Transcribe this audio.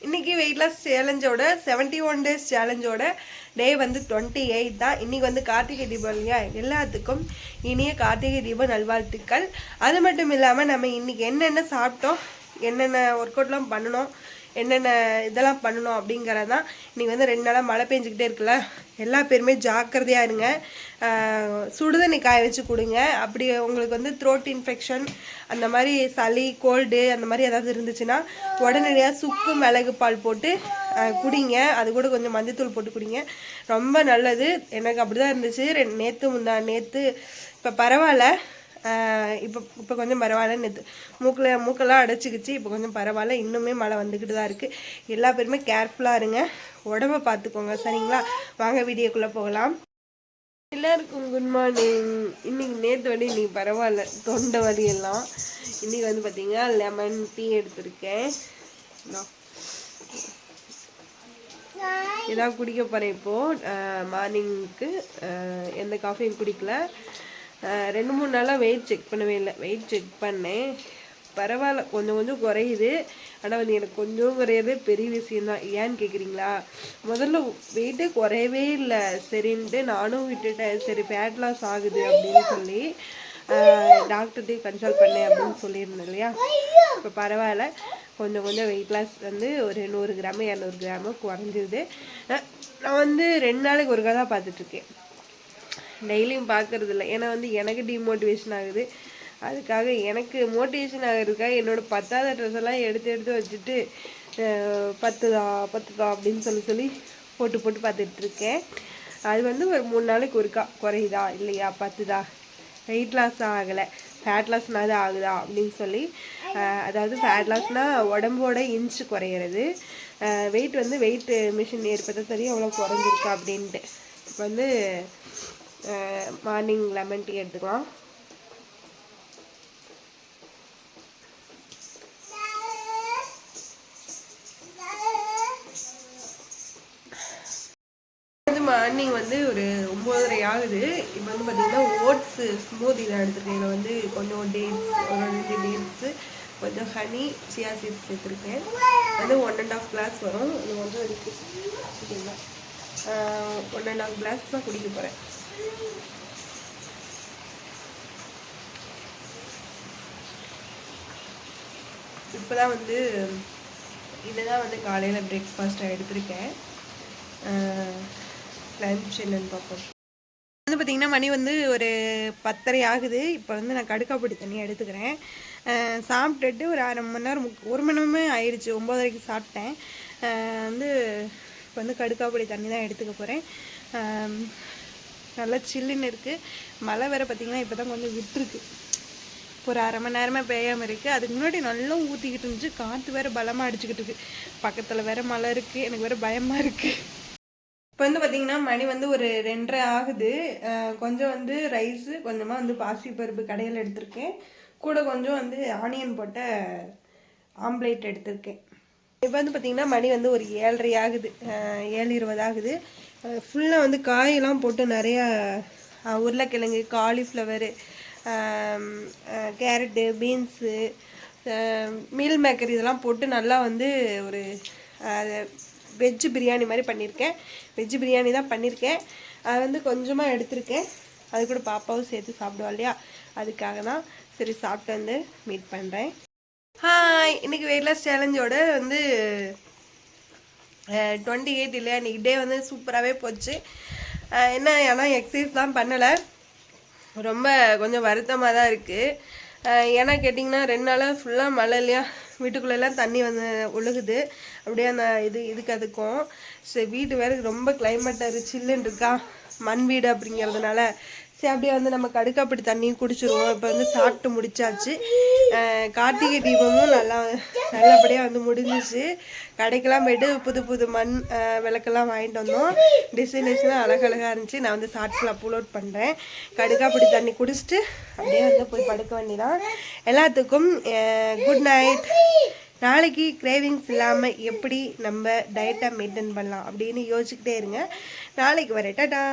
இன்னைக்கு weight loss சேலஞ்சோட 71 days சேலஞ்சோட டே வந்து 28 தான். இன்னைக்கு வந்து கார்த்திகை தீபம் இல்லையா, எல்லாத்துக்கும் இனிய கார்த்திகை தீப நல்வாழ்த்துக்கள். அது மட்டும் இல்லாமல் நம்ம இன்னைக்கு என்னென்ன சாப்பிட்டோம், என்னென்ன ஒர்க் அவுட்லாம் பண்ணணும், என்னென்ன இதெல்லாம் பண்ணணும் அப்படிங்கிறதான். இன்னைக்கு வந்து 2 நாளாக மழை பெஞ்சிக்கிட்டே இருக்குல்ல, எல்லா பேருமே ஜாக்கிரதையாக இருங்க. சுடுதண்ணி காய வச்சு கொடுங்க. அப்படி உங்களுக்கு வந்து த்ரோட் இன்ஃபெக்ஷன், அந்த மாதிரி சளி கோல்டு அந்த மாதிரி ஏதாவது இருந்துச்சுன்னா உடனடியாக சுக்கு மிளகு பால் போட்டு குடிங்க. அது கூட கொஞ்சம் மஞ்சத்தூள் போட்டு குடிங்க, ரொம்ப நல்லது. எனக்கு அப்படி தான் இருந்துச்சு. நேற்று இப்போ பரவாயில்ல. இப்போ கொஞ்சம் பரவாயில்ல. நேற்று மூக்கெல்லாம் அடைச்சிக்கிச்சு, இப்போ கொஞ்சம் பரவாயில்ல. இன்னுமே மழை வந்துக்கிட்டு தான் இருக்குது. எல்லா பேருமே கேர்ஃபுல்லாக இருங்க, உடம்ப பார்த்துக்கோங்க, சரிங்களா? வாங்க வீடியோக்குள்ளே போகலாம். எல்லாருக்கும் குட் மார்னிங். இன்னைக்கு நேற்று வழி இன்னைக்கு பரவாயில்ல, தொண்டை வலி எல்லாம். இன்னைக்கு வந்து பார்த்தீங்கன்னா லெமன் டீ எடுத்திருக்கேன். இதான் குடிக்க போகிறேன் இப்போது. மார்னிங்க்கு எந்த காஃபியும் குடிக்கல. 2-3 நாளாக வெயிட் செக் பண்ணவே இல்லை. வெயிட் செக் பண்ணேன், பரவாயில்ல, கொஞ்சம் கொஞ்சம் குறையுது. ஆனால் வந்து எனக்கு கொஞ்சம் குறையிறது பெரிய விஷயந்தான். ஏன்னு கேட்குறீங்களா? முதல்ல வெயிட்டே குறையவே இல்லை. சரின்ட்டு நானும் விட்டுட்டேன். சரி ஃபேட் லாஸ் ஆகுது அப்படின்னு சொல்லி டாக்டர்கிட்டையும் கன்சல்ட் பண்ணேன் அப்படின்னு சொல்லியிருந்தேன் இல்லையா. இப்போ பரவாயில்ல, கொஞ்சம் கொஞ்சம் வெயிட் லாஸ் வந்து ஒரு 100 கிராமு 200 கிராமு குறைஞ்சிது. நான் வந்து 2 நாளைக்கு ஒருக்கா தான் பார்த்துட்ருக்கேன், டெய்லியும் பார்க்கறது இல்லை. ஏன்னா வந்து எனக்கு டிமோட்டிவேஷன் ஆகுது. அதுக்காக எனக்கு மோட்டிவேஷன் ஆகிறதுக்காக என்னோட 10th ட்ரெஸ் எல்லாம் எடுத்து வச்சுட்டு 10 அப்படின்னு சொல்லி போட்டு பார்த்துட்ருக்கேன். அது வந்து ஒரு 3 நாளைக்கு ஒருக்கா குறையுதா இல்லையா, 10 வெயிட் லாஸ் ஆகலை, ஃபேட் லாஸ்னாவது ஆகுதா அப்படின்னு சொல்லி. அதாவது ஃபேட் லாஸ்னால் உடம்போட இன்ச்சு குறையிறது. வெயிட் வந்து வெயிட் மிஷின் ஏற்பட்ட சரி அவ்வளோ குறைஞ்சிருக்கா அப்படின்ட்டு. இப்போ வந்து மார்னிங் லெமன் டீ எடுத்துக்கலாம். மார்னிங் வந்து ஒரு 9:30 ஆகுது. இப்போ வந்து பார்த்தீங்கன்னா ஓட்ஸு ஸ்மூதி தான் எடுத்துருக்கேன். இதில் வந்து கொஞ்சம் டேட்ஸ், ஒரு 2 டேட்ஸு, கொஞ்சம் ஹனி, சியா சீட்ஸ் சேர்த்துருக்கேன். வந்து 1.5 கிளாஸ் வரும். இது கொஞ்சம் இருக்குது, ஓகேங்களா? 1.5 கிளாஸ் தான் குடிக்க போகிறேன். இப்போ தான் வந்து இதுதான் வந்து காலையில் பிரேக்ஃபாஸ்ட்டாக எடுத்திருக்கேன். லன்ச் என்னன்னு பார்ப்போம். வந்து பார்த்திங்கன்னா மணி வந்து ஒரு 10:30 ஆகுது. இப்போ வந்து நான் கடுக்காப்பொடி தண்ணி எடுத்துக்கிறேன். சாப்பிட்டுட்டு ஒரு 1/2 மணி நேரம் 1 மணி நேரமே ஆயிடுச்சு. 9:30க்கு சாப்பிட்டேன். வந்து இப்போ வந்து கடுக்காப்பொடி தண்ணி தான் எடுத்துக்க போகிறேன். நல்லா சில்லுன்னு இருக்குது. மழை வேறு பார்த்திங்கன்னா இப்போ தான் கொஞ்சம் விட்டுருக்கு. ஒரு 1/2 மணி நேரமாக பெய்யாமல் இருக்குது. அதுக்கு முன்னாடி நல்லா ஊற்றிக்கிட்டு இருந்துச்சு. காற்று வேறு பலமாக அடிச்சுக்கிட்டு இருக்குது. பக்கத்தில் வேறு மழை இருக்குது. எனக்கு வேறு பயமாக இருக்குது. இப்போ வந்து பார்த்திங்கன்னா மணி வந்து ஒரு 2:30 ஆகுது. கொஞ்சம் வந்து ரைஸு, கொஞ்சமாக வந்து பாசிப்பருப்பு கடையில் எடுத்திருக்கேன். கூட கொஞ்சம் வந்து ஆனியன் போட்ட ஆம்லேட் எடுத்திருக்கேன். இப்போ வந்து பார்த்திங்கன்னா மணி வந்து ஒரு 7:30 ஆகுது, 7:20 ஆகுது. ஃபுல்லாக வந்து காயெல்லாம் போட்டு நிறையா உருளைக்கிழங்கு, cauliflower, carrot, beans, meal maker இதெல்லாம் போட்டு நல்லா வந்து ஒரு வெஜ்ஜு பிரியாணி மாதிரி பண்ணியிருக்கேன். வெஜ்ஜு பிரியாணி தான் பண்ணியிருக்கேன். அது வந்து கொஞ்சமாக எடுத்திருக்கேன். அது கூட பாப்பாவும் சேர்த்து சாப்பிடுவா இல்லையா, அதுக்காக தான். சரி சாப்பிட்டு வந்து மீட் பண்ணுறேன். ஹாய், இன்றைக்கி வெயிட் லாஸ் சேலஞ்சோட வந்து 28 இல்லையா. இன்றைக்கி டே வந்து சூப்பராகவே போச்சு. என்ன ஆனால் எக்ஸசைஸ் தான் பண்ணலை. ரொம்ப கொஞ்சம் வருத்தமாக தான் இருக்குது. ஏன்னா கேட்டிங்கன்னா 2 நாளாக ஃபுல்லாக மழை இல்லையா, வீட்டுக்குள்ளெல்லாம் தண்ணி வந்து ஒழுகுது. அப்படியே அந்த இதுக்கு அதுக்கும் சரி, வீடு வேறு ரொம்ப கிளைமேட் சில்லுன்னு இருக்கா, மண் வீடு அப்படிங்கிறதுனால சரி அப்படியே வந்து நம்ம கடுக்காப்படி தண்ணியும் குடிச்சிருவோம். இப்போ வந்து சாப்பிட்டு முடிச்சாச்சு. கார்த்திகை தீபமும் நல்லபடியாக வந்து முடிஞ்சிச்சு. கடைக்கெல்லாம் போய்ட்டு புது மண் விளக்கெல்லாம் வாங்கிட்டு வந்தோம். டிசைனேஷனாக அழகழகாக இருந்துச்சு. நான் வந்து ஷார்ட்ஸில் அப்லோட் பண்ணுறேன். கடுக்காப்படி தண்ணி குடிச்சிட்டு அப்படியே வந்து போய் படுக்க வேண்டியதான். எல்லாத்துக்கும் குட் நைட். நாளைக்கு கிரேவிங்ஸ் இல்லாமல் எப்படி நம்ம டயட்டை மெயின்டைன் பண்ணலாம் அப்படின்னு யோசிச்சுக்கிட்டே இருங்க. நாளைக்கு வரேன். டாடா.